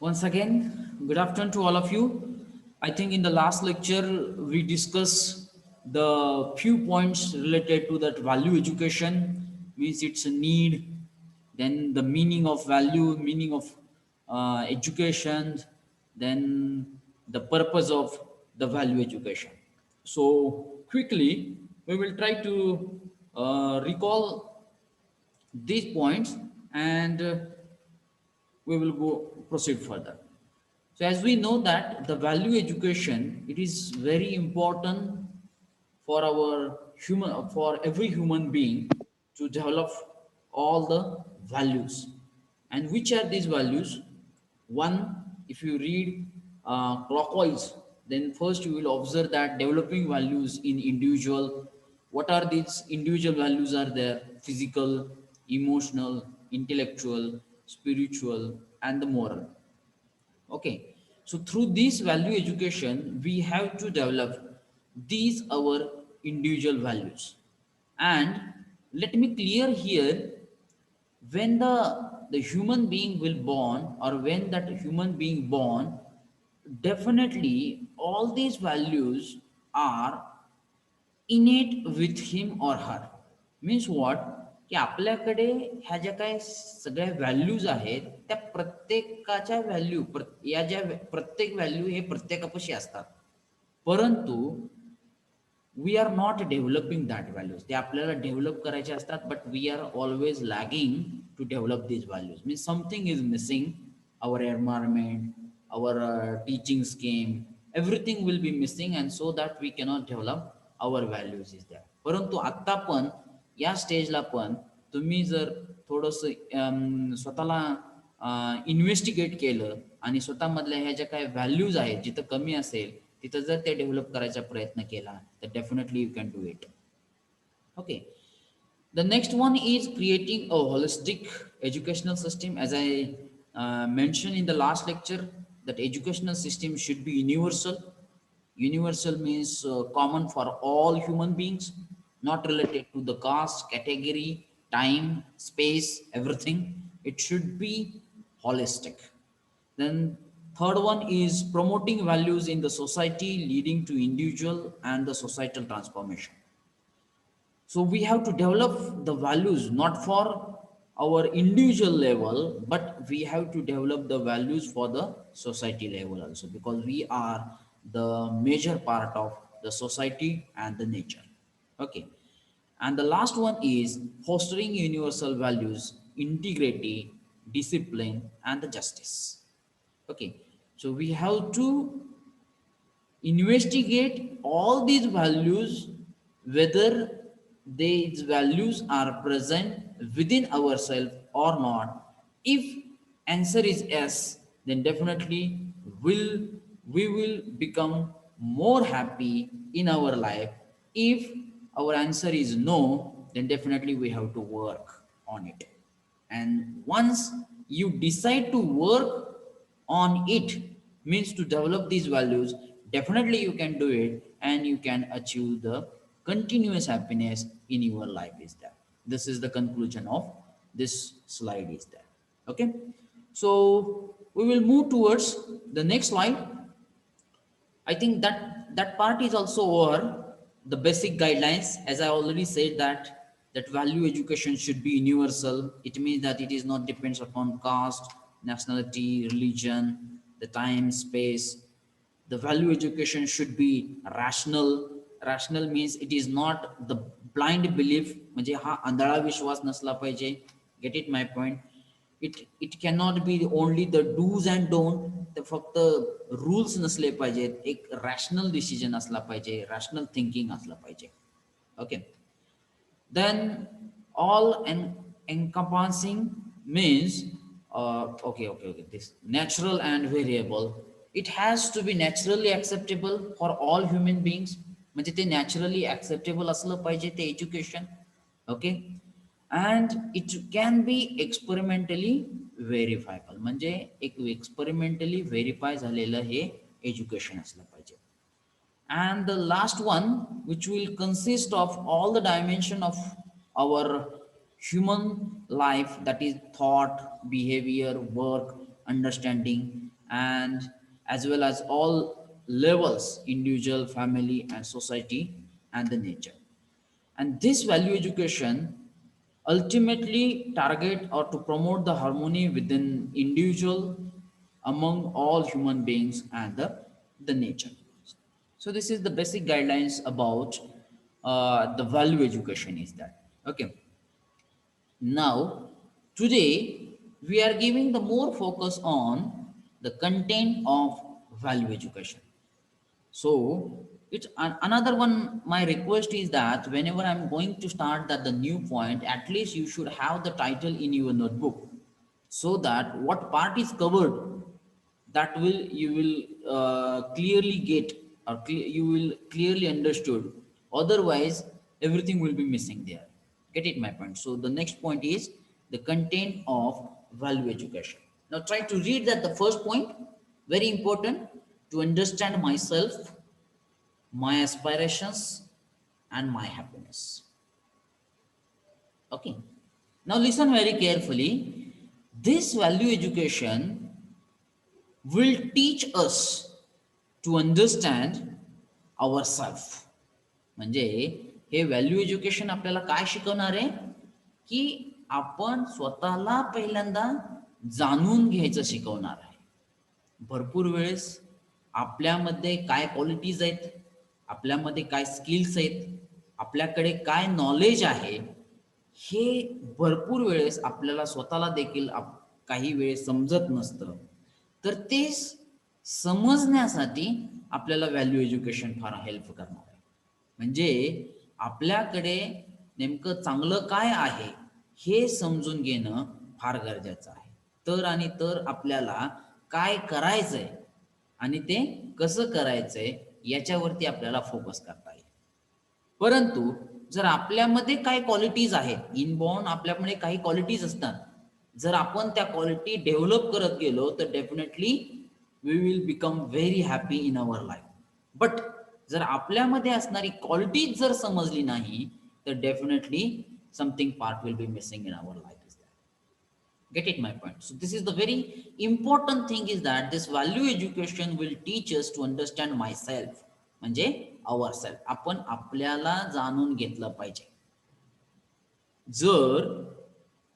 Once again, good afternoon to all of you. I think in the last lecture we discussed the few points related to that value education, means it's a need, then the meaning of value, meaning of education, then the purpose of the value education. So quickly, we will try to recall these points and we will go proceed further. So as we know that the value education, it is very important for our human, for every human being to develop all the values. And which are these values? One, if you read clockwise, then first you will observe that developing values in individual. What are these individual values? Are there physical, emotional, intellectual, spiritual, and the moral? Okay, so through this value education, we have to develop these our individual values. And let me clear here, when the human being will born, or when that human being born, definitely all these values are innate with him or her. Means what, की आपल्याकडे ह्या ज्या काही सगळ्या values आहेत त्या प्रत्येकाच्या value या ज्या प्रत्येक व्हॅल्यू हे प्रत्येकापाशी असतात, परंतु we are not developing that values. ते आपल्याला डेव्हलप करायचे असतात, but we are always lagging to develop these values. Means something is missing. our environment, our teaching scheme, everything will be missing, and so that we cannot develop our values is there. परंतु आत्ता पण या स्टेजला पण तुम्ही जर थोडंसं स्वतःला इन्व्हेस्टिगेट केलं आणि स्वतःमधल्या ह्या ज्या काही व्हॅल्यूज आहेत जिथं कमी असेल तिथं जर ते डेव्हलप करायचा प्रयत्न केला तर definitely you can do it. Okay. The next one is creating a holistic educational system. As I mentioned in the last lecture, that educational system should be universal. Universal means common for all human beings, not related to the caste, category, time, space, everything. It should be holistic. Then third one is promoting values in the society, leading to individual and the societal transformation. So we have to develop the values not for our individual level, but we have to develop the values for the society level also, because we are the major part of the society and the nature. Okay. And the last one is fostering universal values, integrity, discipline, and the justice. Okay. So we have to investigate all these values, whether these values are present within ourselves or not. If answer is yes, then definitely will we will become more happy in our life. If our answer is no, then definitely we have to work on it. And once you decide to work on it, means to develop these values, definitely you can do it and you can achieve the continuous happiness in your life is there. This is the conclusion of this slide is there. Okay, so we will move towards the next slide. I think that part is also over. The basic guidelines, as I already said, that value education should be universal. It means that it is not depends upon caste, nationality, religion, the time, space. The value education should be rational. Rational means it is not the blind belief. म्हणजे हा आंधळा विश्वास नसला पाहिजे. Get it my point? It cannot be only the do's and don't. ते फक्त rules नसले पाहिजेत. एक रॅशनल डिसिजन असला पाहिजे, रॅशनल थिंकिंग असलं पाहिजे. Okay. Then all encompassing means okay, this natural and variable. It has to be naturally acceptable for all human beings. म्हणजे ते नॅचरली ॲक्सेप्टेबल असलं पाहिजे ते education. Okay. And it can be experimentally verifiable, म्हणजे एक experimentally verify झालेलं हे education असलं पाहिजे. And the last one, which will consist of all the dimension of our human life, that is thought, behavior, work, understanding, and as well as all levels, individual, family, and society, and the nature. And this value education ultimately target or to promote the harmony within individual, among all human beings, and the nature. So this is the basic guidelines about the value education is that. Okay. Now, today we are giving the more focus on the content of value education. So it's another one. My request is that whenever I'm going to start that the new point, at least you should have the title in your notebook, so that what part is covered, that will you will clearly get, or you will clearly understood. Otherwise, everything will be missing there. Get it my point? So the next point is the content of value education. Now try to read that the first point, very important, to understand myself, my aspirations, and my happiness. Okay. Now listen very carefully. This value education will teach us to understand ourselves. म्हणजे हे value education आपल्याला काय शिकवणार आहे, की आपण स्वतःला पहिल्यांदा जाणून घ्यायचं शिकवणार आहे. भरपूर वेळेस आपल्यामध्ये काय क्वालिटीज आहेत, आपल्यामध्ये काय स्किल्स आहेत, आपल्याकडे काय नॉलेज आहे, हे भरपूर वेळेस आपल्याला स्वतःला देखील काही वेळेस समजत नसतं. तर ते समजण्यासाठी आपल्याला व्हॅल्यू एज्युकेशन फार हेल्प करणार आहे. म्हणजे आपल्याकडे नेमकं चांगलं काय आहे हे समजून घेणं फार गरजेचं आहे. तर आणि तर आपल्याला काय करायचंय आणि ते कसं करायचंय याच्यावरती आपल्याला फोकस करता येईल. परंतु जर आपल्यामध्ये काही क्वालिटीज आहेत, इनबॉर्न आपल्यामध्ये काही क्वालिटीज असतात, जर आपण त्या क्वालिटी डेव्हलप करत गेलो तर definitely we will become very happy in our life. But जर आपल्यामध्ये असणारी क्वालिटीज जर समजली नाही तर definitely something part will be missing in our life. Get it my point? So this is the very important thing is that this value education will teach us to understand myself, म्हणजे ourself. आपण आपल्याला जाणून घेतलं पाहिजे. जर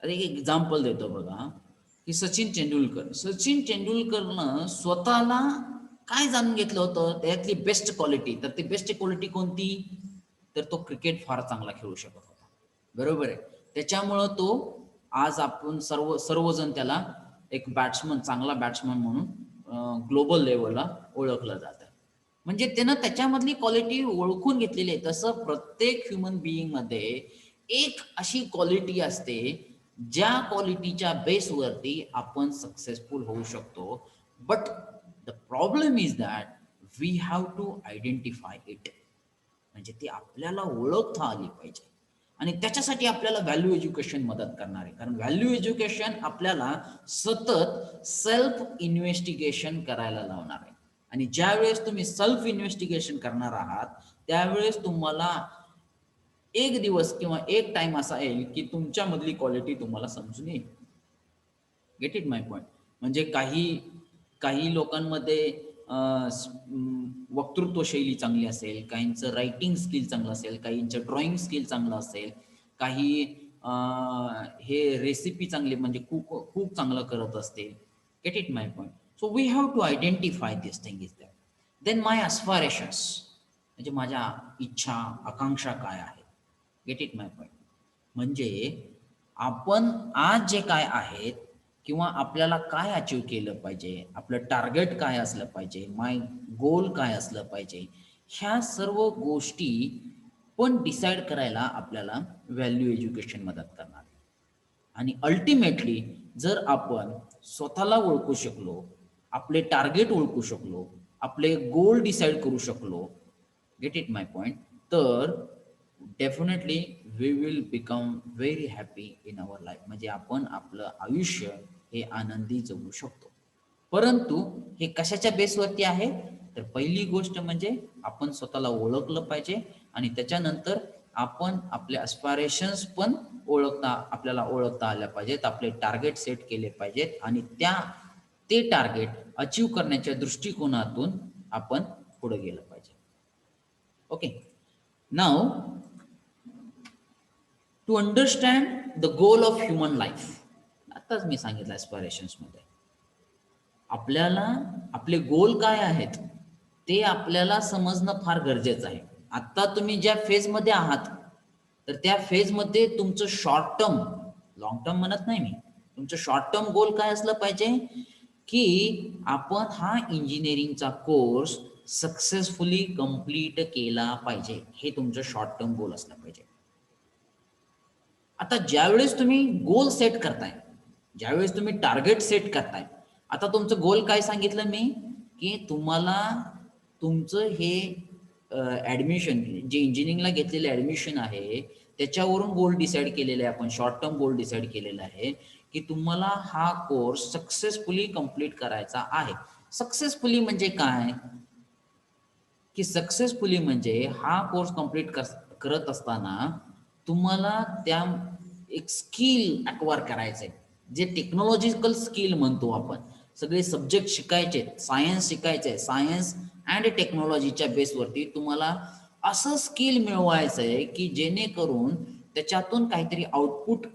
एक example देतो बघा, की सचिन तेंडुलकरनं स्वतःला काय जाणून घेतलं होतं, त्यातली बेस्ट क्वालिटी. तर ती बेस्ट क्वालिटी कोणती, तर तो क्रिकेट फार चांगला खेळू शकत होता. बरोबर आहे. त्याच्यामुळं तो आज आपण सर्वजण त्याला एक बॅट्समन, चांगला बॅट्समन म्हणून ग्लोबल लेवलला ओळखलं जातं. म्हणजे त्यानं त्याच्यामधली क्वालिटी ओळखून घेतलेली आहे. तसं प्रत्येक ह्युमन बिईंगमध्ये एक अशी क्वालिटी असते, ज्या क्वालिटीच्या बेसवरती आपण सक्सेसफुल होऊ शकतो. But the problem is that we have to identify it. म्हणजे ती आपल्याला ओळखता आली पाहिजे. आणि त्याच्यासाठी आपल्याला व्हॅल्यू एज्युकेशन मदत करणार आहे. कारण व्हॅल्यू एज्युकेशन आपल्याला सतत सेल्फ इन्व्हेस्टिगेशन करायला लावणार आहे. आणि ज्या वेळेस तुम्ही सेल्फ इन्व्हेस्टिगेशन करणार आहात त्यावेळेस तुम्हाला एक दिवस किंवा एक टाइम असा येईल की तुमच्यामधली क्वालिटी तुम्हाला समजून येईल. Gate it my point? म्हणजे काही लोकांमध्ये वक्तृत्व शैली चांगली असेल, काहींचं रायटिंग स्किल चांगलं असेल, काहींचं ड्रॉइंग स्किल चांगलं असेल, काही हे रेसिपी चांगली म्हणजे खूप चांगलं करत असतील. Get it my point? So we have to identify this thing is that. Then my aspirations, म्हणजे माझ्या इच्छा आकांक्षा काय आहेत. Get it my point? म्हणजे आपण आज जे काय आहेत किंवा आपल्याला काय अचीव केलं पाहिजे, आपलं टार्गेट काय असलं पाहिजे, माय गोल काय असलं पाहिजे, ह्या सर्व गोष्टी पण डिसाईड करायला आपल्याला व्हॅल्यू एज्युकेशन मदत करणार आहे. आणि अल्टिमेटली जर आपण स्वतःला ओळखू शकलो, आपले टार्गेट ओळखू शकलो, आपले गोल डिसाईड करू शकलो, गेट इट माय पॉइंट, तर definitely we will become very happy in our life. म्हणजे आपण आपलं आयुष्य हे आनंदी जगू शकतो. परंतु हे कशाच्या बेसवरती आहे, तर पहिली गोष्ट म्हणजे आपण स्वतःला ओळखलं पाहिजे आणि त्याच्यानंतर आपण आपले ॲस्पायरेशन्स पण आपल्याला ओळखता आल्या पाहिजेत, आपले टार्गेट सेट केले पाहिजेत आणि त्या ते टार्गेट अचीव करण्याच्या दृष्टिकोनातून आपण पुढे गेलं पाहिजे. Okay, now to understand the goal of human life. आताच मी सांगितलं ॲस्पायरेशन्समध्ये आपल्याला आपले गोल काय आहेत ते आपल्याला समजणं फार गरजेचं आहे. आत्ता तुम्ही ज्या फेजमध्ये आहात तर त्या फेजमध्ये तुमचं शॉर्ट टर्म, लॉंग टर्म म्हणत नाही मी, तुमचं शॉर्ट टर्म गोल काय असलं पाहिजे की आपण हा इंजिनिअरिंगचा कोर्स सक्सेसफुली कंप्लीट केला पाहिजे. हे तुमचं शॉर्ट टर्म गोल असलं पाहिजे. आता ज्यावेळेस तुम्ही गोल सेट करताय, ज्यावेळेस तुम्ही टार्गेट सेट करताय, आता तुमचं गोल काय सांगितलं मी की तुम्हाला तुमचं हे ॲडमिशन जे इंजिनिअरिंगला घेतलेलं ॲडमिशन आहे त्याच्यावरून गोल डिसाईड केलेलं आहे आपण, शॉर्ट टर्म गोल डिसाईड केलेला आहे की तुम्हाला हा कोर्स सक्सेसफुली कंप्लीट करायचा आहे. सक्सेसफुली म्हणजे काय की सक्सेसफुली म्हणजे हा कोर्स कंप्लीट करत असताना तुम्हाला त्या एक स्किल ॲक्वायर करायचं आहे, जे टेक्नॉलॉजिकल स्किल म्हणतो आपण. सगळे सब्जेक्ट शिकायचे, सायन्स शिकायचं आहे, सायन्स अँड टेक्नॉलॉजीच्या बेसवरती तुम्हाला असं स्किल मिळवायचं आहे की जेणेकरून त्याच्यातून काहीतरी आउटपुट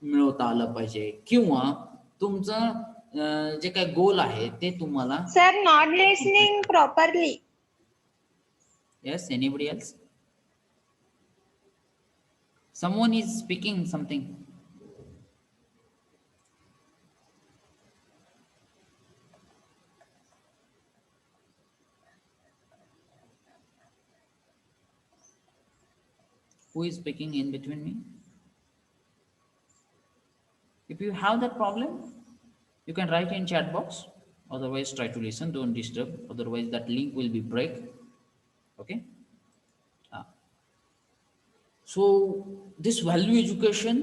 मिळवता आलं पाहिजे किंवा तुमचं जे काही गोल आहे ते तुम्हाला. Sir, not listening properly. Yes, anybody else? Someone is speaking something. Who is speaking in between me? If you have that problem, you can write in chat box. Otherwise, try to listen. Don't disturb. Otherwise, that link will be break. Okay. So this value education.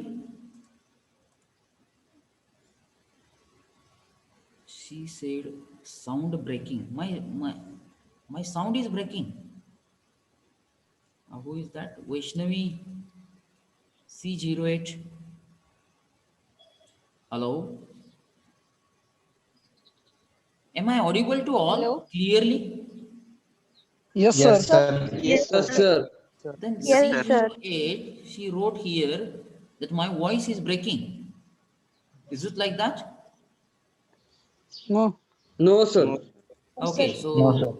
She said, "Sound breaking. My sound is breaking." Who is that? Vaishnavi C08. Hello. Am I audible to all? Hello? Clearly? Yes, Yes, sir. sir. Yes, Yes, sir. Then Yes, sir. C08, she wrote here that my voice is breaking. Is it like that? No. No, sir. Okay, so No, sir.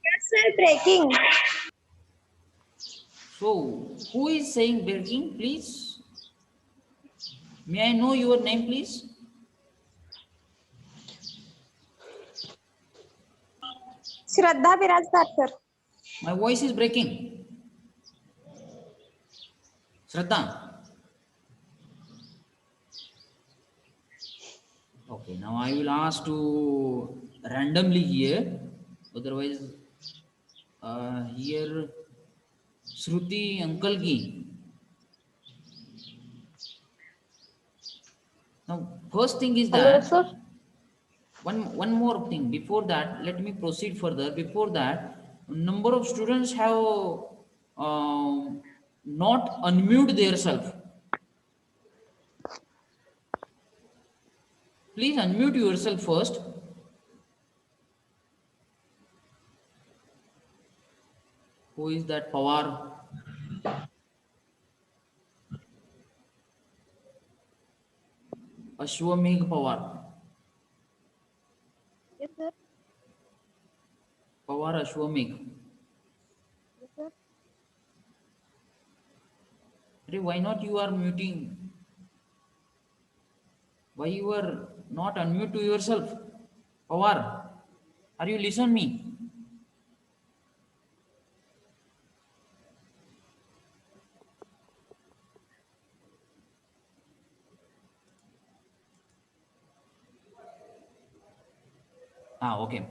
Yes, sir, breaking. so who is saying breaking, please? May I know your name, please? Shraddha Birajpur, sir. My voice is breaking. Shraddha. Okay, now I will ask to randomly here. Otherwise, here Shruti Uncle Ki. Now, first thing is that sir. one more thing. Before that, let me proceed further. Before that, number of students have not unmute themselves. Please unmute yourself first. Who is that? Pawar. Ashwamegh Pawar. Yes, sir. Pawar Ashwamegh. Yes, sir. Why not you are muting? Why you are not unmute to yourself? Pawar, are you listen me? Okay.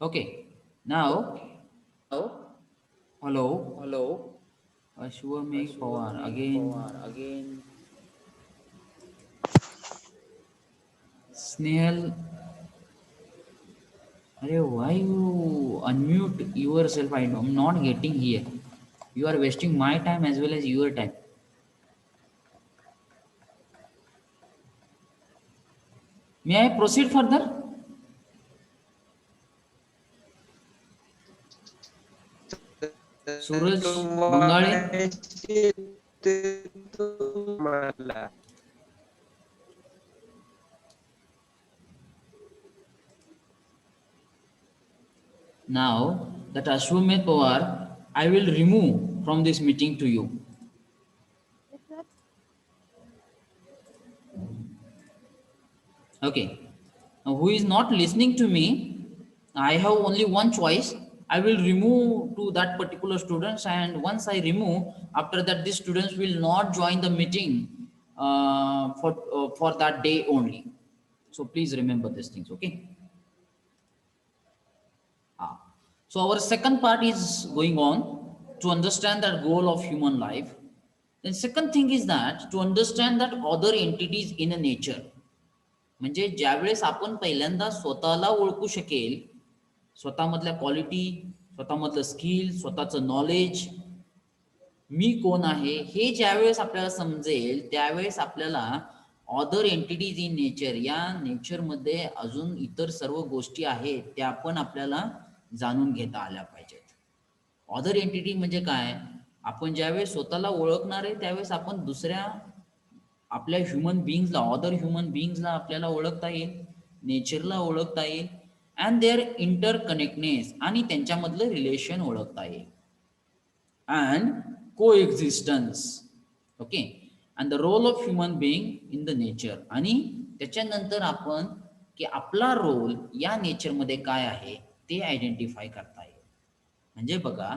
Okay. Now, hello. Ashwamegh Pawar again. Snehal. Why you unmute yourself? I'm not getting here. You are wasting my time as well as your time. May I proceed further? Suraj Bangale. वाढायचे ते तुम्हाला. Now that Ashwamedh Pawar, I will remove from this meeting to you. Yes, sir. Okay. Now, who is not listening to me, I have only one choice. I will remove to that particular students, and once I remove, after that, these students will not join the meeting for that day only. So please remember these things. Okay. Ah. So our second part is going on to understand that goal of human life. Then second thing is that to understand that other entities in a nature. म्हणजे ज्यावेळेस आपण पहिल्यांदा स्वतःला ओळखू शकेल, स्वतःमधल्या quality, स्वतःमधलं skill, स्वतःचं knowledge, मी कोण आहे हे ज्यावेळेस आपल्याला समजेल, त्यावेळेस आपल्याला अदर एंटिटीज इन नेचर, या नेचरमध्ये अजून इतर सर्व गोष्टी आहेत त्या पण आपल्याला जाणून घेता आल्या पाहिजेत. अदर एंटिटी म्हणजे काय? आपण ज्यावेळेस स्वतःला ओळखणार आहे त्यावेळेस आपण दुसऱ्या आपल्या ह्युमन बिईंग्सला, अदर ह्युमन बिईंग्सला आपल्याला ओळखता येईल, नेचरला ओळखता येईल, अँड देअर इंटरकनेक्टनेस, आणि त्यांच्यामधलं रिलेशन ओळखता येईल, and coexistence. Okay. And the role of human being in the nature. आणि त्याच्यानंतर आपण की आपला रोल या नेचरमध्ये काय आहे ते आयडेंटिफाय करता येईल. म्हणजे बघा,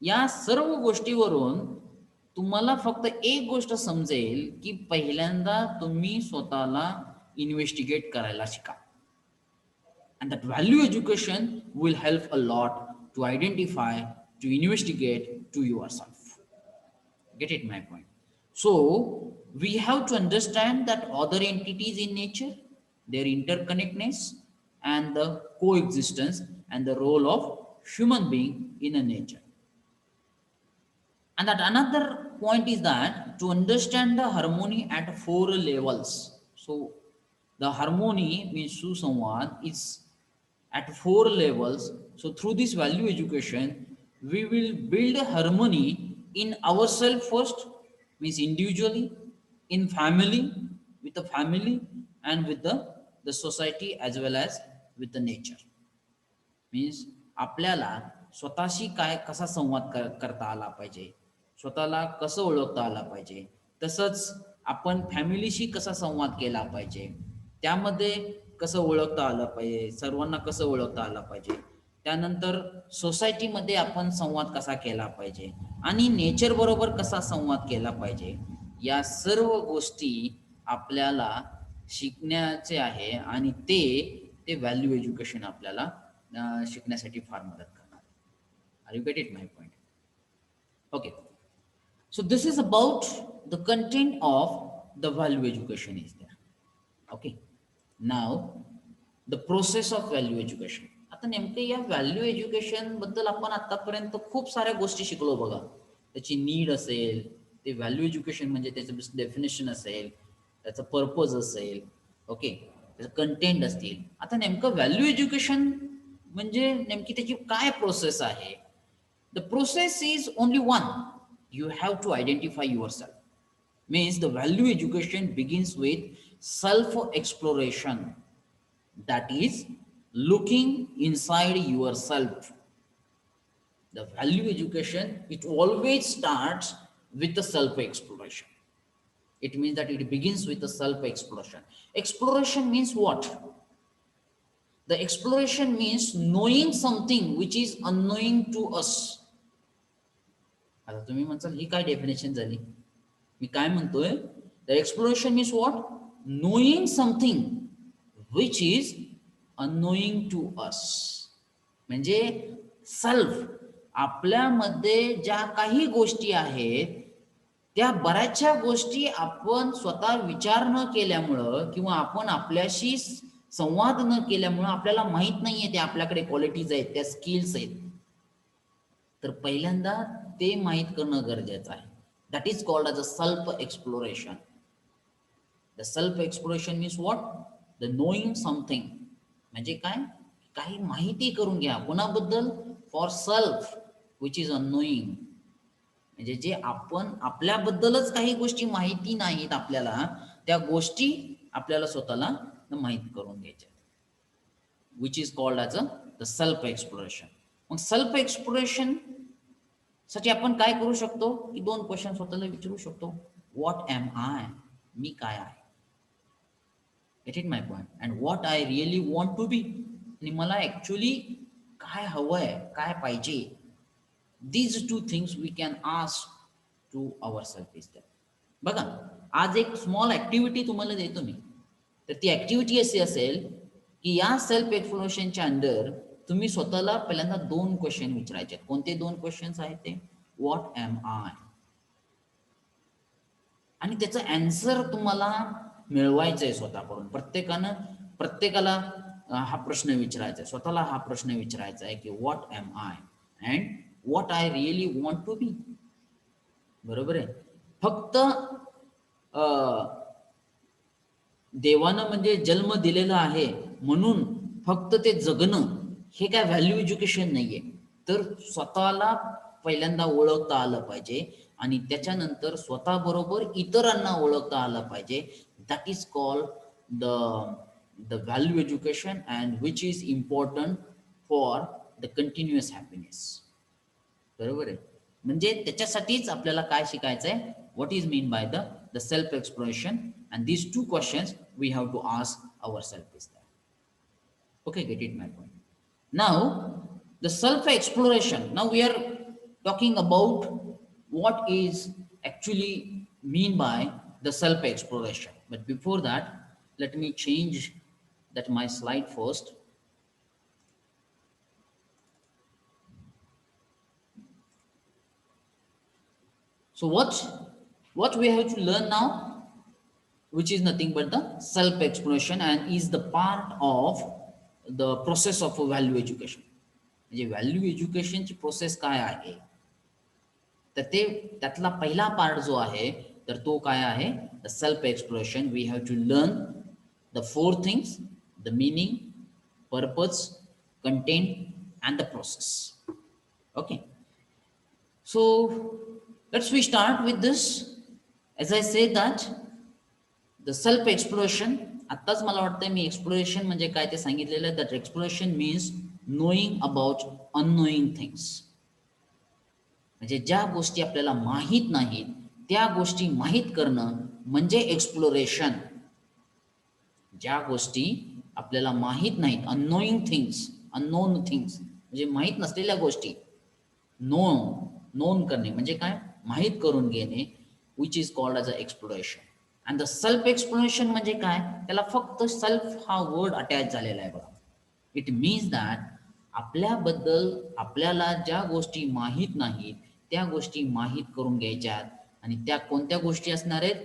या सर्व गोष्टीवरून तुम्हाला फक्त एक गोष्ट समजेल की पहिल्यांदा तुम्ही स्वतःला इन्व्हेस्टिगेट करायला शिका. And that value education will help a lot to identify, to investigate to yourself. Get it, my point? So we have to understand that other entities in nature, their interconnectedness and the coexistence, and the role of human being in a nature. And that another point is that to understand the harmony at 4 levels. So the harmony means Susamvad is at 4 levels. So through this value education, we will build a harmony in ourselves first, means individually, in family, with the family, and with the society as well as with the nature. Means आपल्याला स्वतःशी काय कसा संवाद करता आला पाहिजे, स्वतःला कसं ओळखता आला पाहिजे, तसंच आपण फॅमिलीशी कसा संवाद केला पाहिजे, त्यामध्ये कसं ओळखता आलं पाहिजे, सर्वांना कसं ओळखता आलं पाहिजे, त्यानंतर सोसायटीमध्ये आपण संवाद कसा केला पाहिजे, आणि नेचर बरोबर कसा संवाद केला पाहिजे, या सर्व गोष्टी आपल्याला शिकण्याचे आहे. आणि ते व्हॅल्यू एज्युकेशन आपल्याला शिकण्यासाठी फार मदत करणार. Are you get it my point? Okay. So this is about the content of the value education is there. Okay. Now the process of value education. आता नेमके या व्हॅल्यू एज्युकेशन बद्दल आपण आतापर्यंत खूप साऱ्या गोष्टी शिकलो बघा. त्याची नीड असेल, ते व्हॅल्यू एज्युकेशन म्हणजे त्याचं डेफिनेशन असेल, त्याचं पर्पज असेल, ओके, त्याचं कंटेंट असतील. आता नेमकं व्हॅल्यू एज्युकेशन म्हणजे नेमकी त्याची काय प्रोसेस आहे? The process is only one. You have to identify yourself. Means the value education begins with self exploration, that is looking inside yourself. The value education, it always starts with the self exploration. It means that it begins with the self exploration. Exploration means what? The exploration means knowing something which is unknowing to us. आता तुम्ही म्हणसाल ही काय definition झाली? मी काय म्हणतोय? The exploration means what? Knowing something which is unknowing to us. म्हणजे self, आपल्यामध्ये ज्या काही गोष्टी आहेत त्या बऱ्याचशा गोष्टी आपण स्वतः विचार न केल्यामुळं किंवा आपण आपल्याशी संवाद न केल्यामुळं आपल्याला माहित नाहीये त्या आपल्याकडे क्वालिटीज आहेत, त्या स्किल्स आहेत. तर पहिल्यांदा ते माहित करणं गरजेचं आहे. That is called as a self exploration. The self exploration means what? The knowing something म्हणजे काय, काही माहिती करून घ्या कोणाबद्दल, फॉर सेल्फ विच इज अननोईंग, म्हणजे जे आपण आपल्याबद्दलच काही गोष्टी माहिती नाहीत आपल्याला, त्या गोष्टी आपल्याला स्वतःला माहित करून घ्यायच्या, which is called as the self exploration. मग सेल्फ एक्सप्लोरेशन साठी आपण काय करू शकतो की 2 क्वेश्चन स्वतःला विचारू शकतो. व्हॉट एम आय, मी काय आहे, get it my point, and what I really want to be, आणि मला ॲक्च्युली काय हवंय, काय पाहिजे. These two things we can ask to ourselves is that. बघा, आज एक स्मॉल ऍक्टिव्हिटी तुम्हाला देतो मी, तर ती ऍक्टिव्हिटी अशी असेल की या सेल्फ एक्सप्लोरेशनच्या अंडर तुम्ही स्वतःला पहिल्यांदा 2 क्वेश्चन विचारायचे. कोणते 2 क्वेश्चन्स आहेत ते, व्हॉट एम आय, आणि त्याचं अँसर तुम्हाला मिळवायचं आहे स्वतःकडून. प्रत्येकाला हा प्रश्न विचारायचा आहे, स्वतःला हा प्रश्न विचारायचा आहे की what am I and what I really want to be. बरोबर आहे. फक्त देवानं म्हणजे जन्म दिलेला आहे म्हणून फक्त ते जगणं हे काय व्हॅल्यू एज्युकेशन नाहीये. तर स्वतःला पहिल्यांदा ओळखता आलं पाहिजे आणि त्याच्यानंतर स्वतःबरोबर इतरांना ओळखता आलं पाहिजे. That is called the value education and which is important for the continuous happiness. बरोबर आहे. म्हणजे त्याच्यासाठीच आपल्याला काय शिकायचं आहे, what is mean by the self exploration, and these 2 questions we have to ask our self is that. Okay, get it my point. Now the self exploration, now we are talking about what is actually mean by the self exploration, but before that let me change that my slide first. So what we have to learn now, which is nothing but the self exploration and is the part of the process of value education. म्हणजे value एज्युकेशनची process काय आहे, तर ते त्यातला पहिला part जो आहे तर तो काय आहे, the self exploration. We have to learn the 4 things, the meaning, purpose, content and the process. Okay, so let's we start with this. As I say that the self exploration, आत्ताच मला वाटतं मी exploration म्हणजे काय ते सांगितलेलं आहे. That exploration means knowing about unknowing things, म्हणजे ज्या गोष्टी आपल्याला माहीत नाहीत त्या गोष्टी माहीत करणं म्हणजे एक्सप्लोरेशन. ज्या गोष्टी आपल्याला माहीत नाहीत, अननोईंग थिंग्स, अननोन थिंग्स म्हणजे माहीत नसलेल्या गोष्टी, नोन करणे म्हणजे काय, माहीत करून घेणे, which is called as a exploration. And the self exploration म्हणजे काय, त्याला फक्त सेल्फ हा वर्ड अटॅच झालेला आहे बघा. इट मीन्स दॅट आपल्याबद्दल आपल्याला ज्या गोष्टी माहीत नाहीत त्या गोष्टी माहीत करून घ्यायच्यात. आणि त्या कोणत्या गोष्टी असणार आहेत,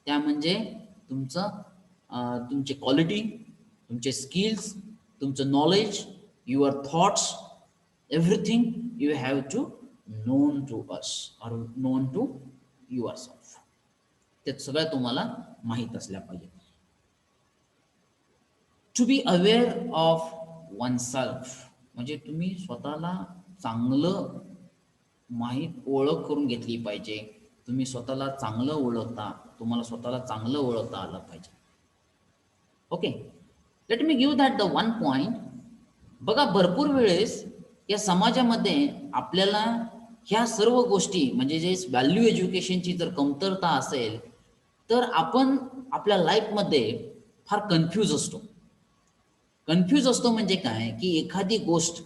त्या म्हणजे तुमचे क्वालिटी, तुमचे स्किल्स, तुमचं knowledge, your thoughts, everything you have to known to us or known to yourself. ते सगळं तुम्हाला माहीत असल्या पाहिजे. To be aware of one self म्हणजे तुम्ही स्वतःला चांगलं ओळख करून घेतली पाहिजे. तुम्ही स्वतःला चांगलं ओळखता, तुम्हाला स्वतःला चांगलं ओळखता आलं पाहिजे. Okay, let me give that the 1 point. बघा, भरपूर वेळेस या समाजामध्ये आपल्याला ह्या सर्व गोष्टी म्हणजे जे व्हॅल्यू एज्युकेशनची जर कमतरता असेल तर आपण आपल्या लाईफमध्ये फार कन्फ्यूज असतो. कन्फ्यूज असतो म्हणजे काय की एखादी गोष्ट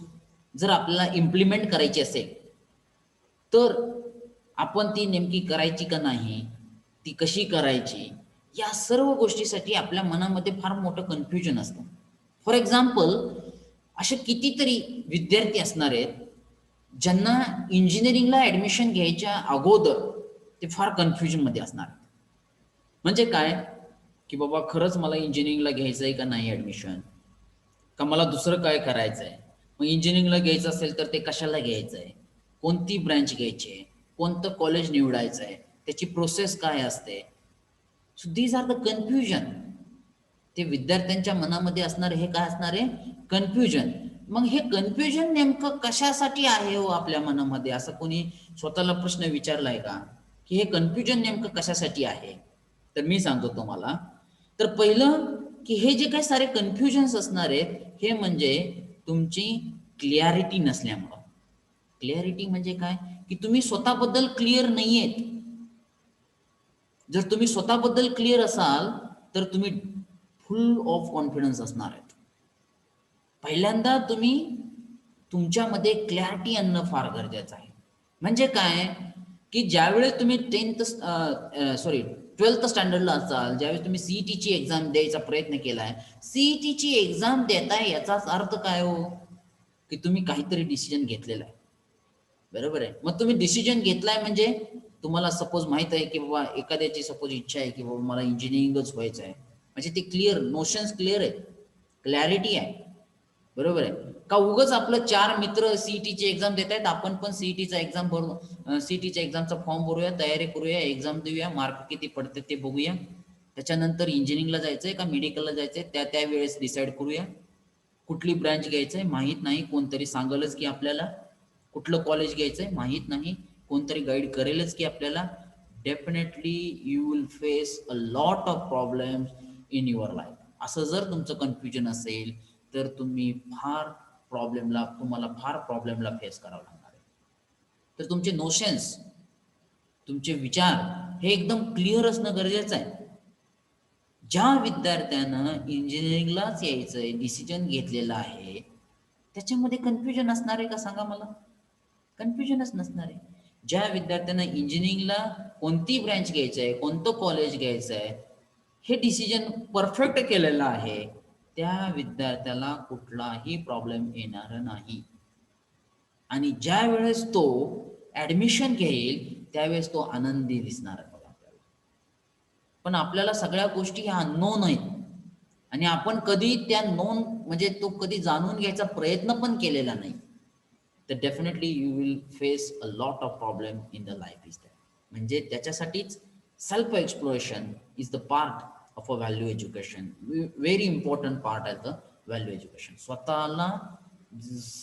जर आपल्याला इम्प्लिमेंट करायची असेल तर आपण ती नेमकी करायची का नाही, ती कशी करायची, या सर्व गोष्टीसाठी आपल्या मनामध्ये फार मोठं कन्फ्युजन असतं. फॉर एक्झाम्पल, असे कितीतरी विद्यार्थी असणार आहेत ज्यांना इंजिनिअरिंगला ॲडमिशन घ्यायच्या अगोदर ते फार कन्फ्युजनमध्ये असणार. म्हणजे काय की बाबा खरंच मला इंजिनिअरिंगला घ्यायचं आहे का नाही ॲडमिशन, का मला दुसरं काय करायचं आहे. मग इंजिनिअरिंगला घ्यायचं असेल तर ते कशाला घ्यायचं आहे, कोणती ब्रँच घ्यायची आहे, कोणतं कॉलेज निवडायचं आहे, त्याची प्रोसेस काय असते. So these are the confusion. ते विद्यार्थ्यांच्या मनामध्ये असणार हे काय असणार आहे, कन्फ्युजन. मग हे कन्फ्युजन नेमकं कशासाठी आहे हो आपल्या मनामध्ये, असं कोणी स्वतःला प्रश्न विचारलाय का, की हे कन्फ्युजन नेमकं कशासाठी आहे? तर मी सांगतो तुम्हाला. तर पहिलं की हे जे काही सारे कन्फ्युजन्स असणार आहेत हे म्हणजे तुमची क्लिअरिटी नसल्यामुळं. क्लिअरिटी म्हणजे काय, की तुम्ही स्वतःबद्दल क्लिअर नाहीयेत. जर तुम्ही स्वतःबद्दल क्लिअर असाल तर तुम्ही फुल ऑफ कॉन्फिडन्स असणार आहेत. पहिल्यांदा तुम्ही तुमच्यामध्ये क्लॅरिटी आणणं फार गरजेचं आहे. म्हणजे काय, की ज्यावेळेस तुम्ही 12th स्टँडर्डला असाल, ज्यावेळेस तुम्ही सीईटीची एक्झाम द्यायचा प्रयत्न केलाय, सीईटीची एक्झाम देताय याचाच अर्थ काय हो, की तुम्ही काहीतरी डिसिजन घेतलेला आहे. बरोबर आहे. मग तुम्ही डिसिजन घेतलाय म्हणजे तुम्हाला सपोज माहित आहे की बाबा एखाद्याची सपोज इच्छा आहे की बाबा मला इंजिनिअरिंगच व्हायचं आहे, म्हणजे ते क्लिअर नोशन्स क्लिअर आहे, क्लॅरिटी आहे. बरोबर आहे का? उगाच आपलं 4 मित्र सीईटीची एक्झाम देत आहेत, आपण पण सीईटीचा एक्झाम भरू, सीईटीच्या एक्झामचा फॉर्म भरूया, तयारी करूया, एक्झाम देऊया, मार्क किती पडते ते बघूया, त्याच्यानंतर इंजिनिअरिंगला जायचंय का मेडिकलला जायचंय त्या वेळेस डिसाईड करूया. कुठली ब्रँच घ्यायचंय माहीत नाही, कोणतरी सांगलच की आपल्याला. कुठलं कॉलेज घ्यायचंय माहीत नाही, कोणतरी गाईड करेलच की आपल्याला. Definitely you will face a lot of problems in your life. असं जर तुमचं कन्फ्युजन असेल तर तुम्हाला फार प्रॉब्लेमला फेस करावं लागणार आहे. तर तुमचे नोशन्स, तुमचे विचार हे एकदम क्लिअर असणं गरजेचं आहे. ज्या विद्यार्थ्यानं इंजिनिअरिंगलाच यायचंय डिसिजन घेतलेला आहे त्याच्यामध्ये कन्फ्युजन असणार आहे का सांगा मला? कन्फ्युजनच नसणार आहे. ज्या विद्यार्थ्यांना इंजिनिअरिंगला कोणती ब्रँच घ्यायचं आहे, कोणतं कॉलेज घ्यायचं आहे हे डिसिजन परफेक्ट केलेलं आहे, त्या विद्यार्थ्याला कुठलाही प्रॉब्लेम येणार नाही. आणि ज्या वेळेस तो ऍडमिशन घेईल त्यावेळेस तो आनंदी दिसणार आहे आपल्याला. पण आपल्याला सगळ्या गोष्टी ह्या अननोन आहेत आणि आपण कधी त्या नोन म्हणजे तो कधी जाणून घ्यायचा प्रयत्न पण केलेला नाही. तर definitely you will face a lot of problem in the life is that. म्हणजे त्याच्यासाठीच self exploration is the part of a value education. Very important part आहे द व्हॅल्यू एज्युकेशन. स्वतःला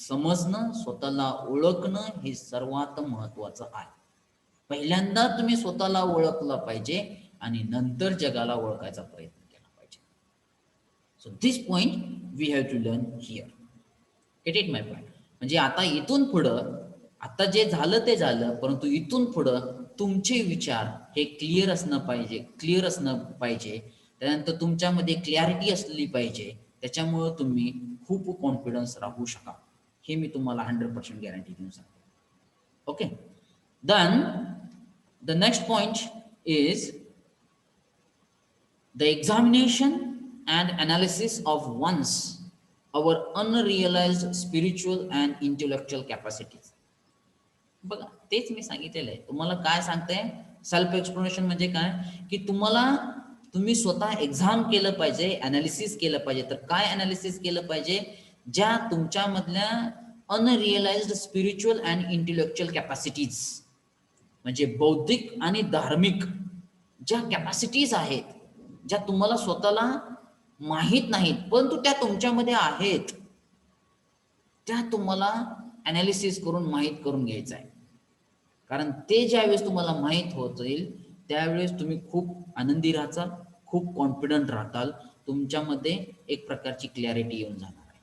समजणं, स्वतःला ओळखणं हे सर्वात महत्वाचं आहे. पहिल्यांदा तुम्ही स्वतःला ओळखलं पाहिजे आणि नंतर जगाला ओळखायचा प्रयत्न केला पाहिजे. So this point we have to learn here. Get it my point. म्हणजे आता इथून पुढं, आता जे झालं ते झालं, परंतु इथून पुढं तुमचे विचार हे क्लिअर असणं पाहिजे. त्यानंतर तुमच्यामध्ये क्लॅरिटी असलेली पाहिजे. त्याच्यामुळं तुम्ही खूप कॉन्फिडन्स राहू शकाल. हे मी तुम्हाला 100% गॅरंटी देऊन सांगतो. Okay. Then the next point is the examination and analysis of one's our unrealized spiritual and intellectual capacities. बघा तेच मी सांगितलेलं आहे तुम्हाला. काय सांगते सेल्फ एक्सप्लोरेशन म्हणजे काय, की तुम्ही स्वतः एक्झाम केलं पाहिजे, अनालिसिस केलं पाहिजे. तर काय अनालिसिस केलं पाहिजे, ज्या तुमच्यामधल्या अनरिअलाइज्ड स्पिरिच्युअल अँड इंटेलेक्च्युअल कॅपॅसिटीज, म्हणजे बौद्धिक आणि धार्मिक ज्या कॅपॅसिटीज आहेत, ज्या तुम्हाला स्वतःला माहीत नाहीत परंतु त्या तुमच्यामध्ये आहेत, त्या तुम्हाला अनालिसिस करून माहीत करून घ्यायचं आहे. कारण ते ज्यावेळेस तुम्हाला माहीत होतील त्यावेळेस तुम्ही खूप आनंदी राहाल, खूप कॉन्फिडंट राहताल, तुमच्यामध्ये एक प्रकारची क्लॅरिटी येऊन जाणार आहे.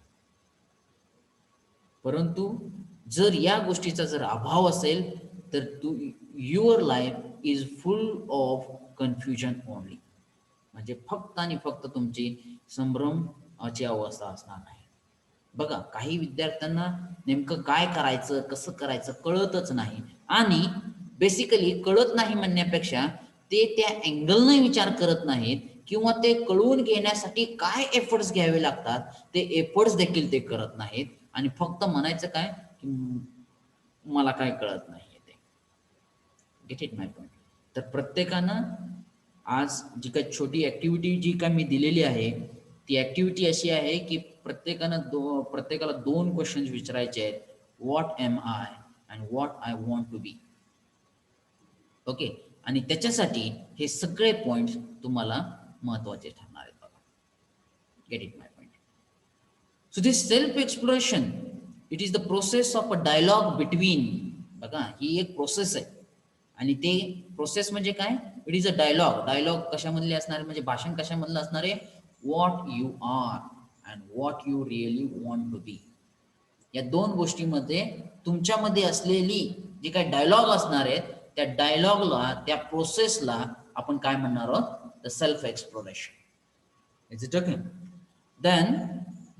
परंतु जर या गोष्टीचा जर अभाव असेल तर your life is full of confusion only. म्हणजे फक्त आणि फक्त तुमची संभ्रमाची अवस्था असणार आहे. बघा काही विद्यार्थ्यांना नेमकं काय करायचं, कसं करायचं कळतच नाही. आणि बेसिकली कळत नाही म्हणण्यापेक्षा ते त्या अँगलने विचार करत नाहीत किंवा ते कळून घेण्यासाठी काय एफर्ट्स घ्यावे लागतात ते एफर्ट्स देखील ते करत नाहीत. आणि फक्त म्हणायचं काय की मला काय कळत नाही ते. Gate it my point. तर प्रत्येकानं आज जी काही छोटी ऍक्टिव्हिटी जी काय मी दिलेली आहे ती ऍक्टिव्हिटी अशी आहे की प्रत्येकाला 2 क्वेश्चन्स विचारायचे आहेत. What am I and what I want to be. Okay. आणि त्याच्यासाठी हे सगळे पॉइंट्स तुम्हाला महत्वाचे ठरणार आहेत. बघा Get it my point? So this self exploration, it is the process of a dialogue between, बघा ही एक प्रोसेस आहे आणि ते प्रोसेस म्हणजे काय, इट इज अ डायलॉग कशामधले असणार आहे, म्हणजे भाषण कशामधलं असणार आहे, what you are and what you really want to be, या दोन गोष्टीमध्ये तुमच्यामध्ये असलेली जी काही डायलॉग असणार आहेत त्या डायलॉगला, त्या प्रोसेसला आपण काय म्हणणार आहोत, the self exploration. Is it okay? Then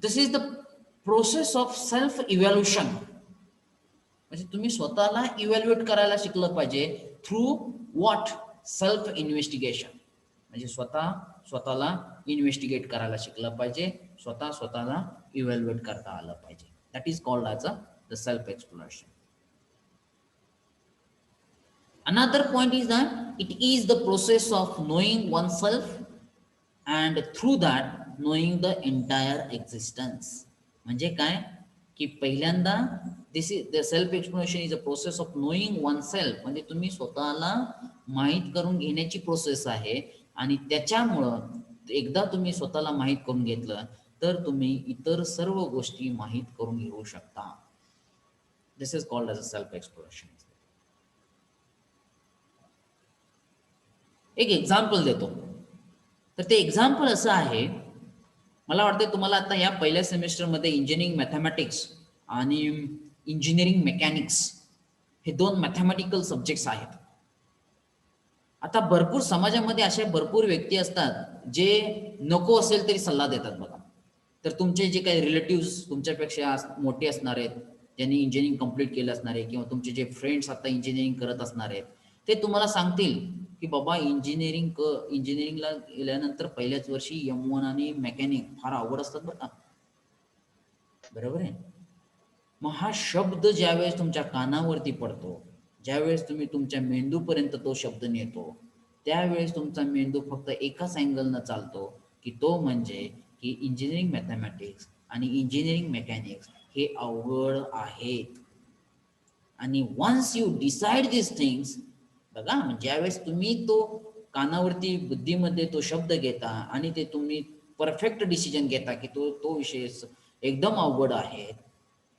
this is the process of self evaluation. म्हणजे तुम्ही स्वतःला इव्हॅल्युएट करायला शिकलं पाहिजे थ्रू व्हॉट, सेल्फ इन्व्हेस्टिगेशन. म्हणजे स्वतःला इन्व्हेस्टिगेट करायला शिकलं पाहिजे, स्वतःला इव्हॅल्युएट करता आलं पाहिजे. That is called as the self exploration. Another point is that it is the process of knowing oneself and through that knowing the entire existence. म्हणजे काय की पहिल्यांदा this is the self exploration is a process of knowing one self. म्हणजे तुम्ही स्वतःला माहीत करून घेण्याची प्रोसेस आहे आणि त्याच्यामुळं एकदा तुम्ही स्वतःला माहीत करून घेतलं तर तुम्ही इतर सर्व गोष्टी माहीत करून घेऊ शकता. This is called as a self exploration. एक एक्झाम्पल देतो. तर ते एक्झाम्पल असं आहे, मला वाटतं तुम्हाला आता या पहिल्या सेमिस्टरमध्ये इंजिनिअरिंग मॅथमॅटिक्स आणि इंजिनिअरिंग मेकॅनिक्स हे दोन मॅथमॅटिकल सब्जेक्ट्स आहेत. आता भरपूर समाजामध्ये अशा भरपूर व्यक्ती असतात जे नको असेल तरी सल्ला देतात बघा. तर तुमचे जे काही रिलेटिव्स तुमच्यापेक्षा मोठे असणार आहेत, ज्यांनी इंजिनिअरिंग कंप्लीट केलं असणार आहे, किंवा तुमचे जे फ्रेंड्स आता इंजिनिअरिंग करत असणार आहेत, ते तुम्हाला सांगतील की बाबा इंजिनिअरिंगला गेल्यानंतर पहिल्याच वर्षी M1 आणि मेकॅनिक फार अवघड असतात बरं का. बरोबर आहे. मग हा शब्द ज्यावेळेस तुमच्या कानावरती पडतो, ज्यावेळेस तुम्ही तुमच्या मेंदूपर्यंत तो शब्द नेतो, त्यावेळेस तुमचा मेंदू फक्त एकाच अँगलनं चालतो की तो म्हणजे की इंजिनिअरिंग मॅथमॅटिक्स आणि इंजिनिअरिंग मेकॅनिक्स हे अवघड आहेत. आणि once you decide this things, बघा ज्यावेळेस तुम्ही तो कानावरती बुद्धीमध्ये तो शब्द घेता आणि ते तुम्ही परफेक्ट डिसिजन घेता की तो विषय एकदम अवघड आहे,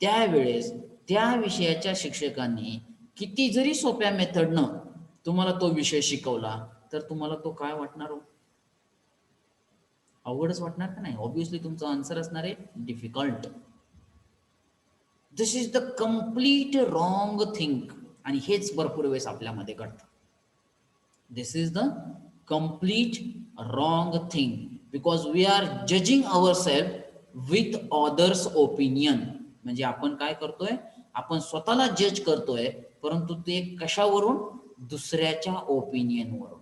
त्यावेळेस त्या विषयाच्या शिक्षकांनी किती जरी सोप्या मेथडनं तुम्हाला तो विषय शिकवला तर तुम्हाला तो काय वाटणार हो, अवघडच वाटणार का नाही. ऑब्विसली तुमचा आन्सर असणार आहे difficult. This is the complete wrong thing. आणि हेच भरपूर वेळेस आपल्यामध्ये घडतं. This is the complete wrong thing because we are judging our self with others opinion. म्हणजे आपण काय करतोय, आपण स्वतःला जज करतोय, परंतु ते कशावरून, दुसऱ्याच्या ओपिनियनवरून.